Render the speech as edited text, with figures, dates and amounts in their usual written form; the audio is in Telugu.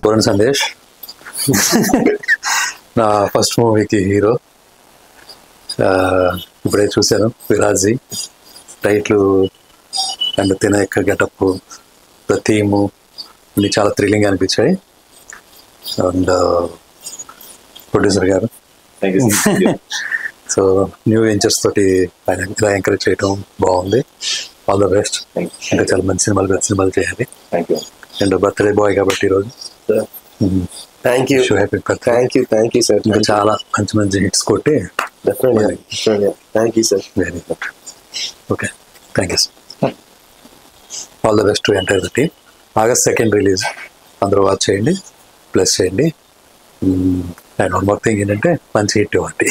వరుణ్ సందేశ్ నా ఫస్ట్ మూవీకి హీరో. ఇప్పుడే చూశాను విరాజీ. టైట్లు అండ్ తిన యొక్క గెటప్, ద థీము అన్ని చాలా థ్రిల్లింగ్ అనిపించాయి. అండ్ ప్రొడ్యూసర్ గారు సో న్యూ వెంచర్స్ తోటి ఆయన ఇలా ఎంకరేజ్ చేయడం బాగుంది. All the best. ఇంకా చాలా మంచి సినిమాలు, పెద్ద సినిమాలు చేయాలి. అండ్ బర్త్డే బాయ్ కాబట్టి ఈరోజు thank you. Happy birthday. Thank you sir. ఇంకా చాలా మంచి మంచి హిట్స్ కొట్టి. Thank you sir. Very good. Okay, thank you sir. All the best to entire the team. August 2nd release, అందరూ వాచ్ చేయండి, ప్లస్ చేయండి. అండ్ వన్ మోర్ థింగ్ ఏంటంటే మంచి హిట్ ఇవ్వండి.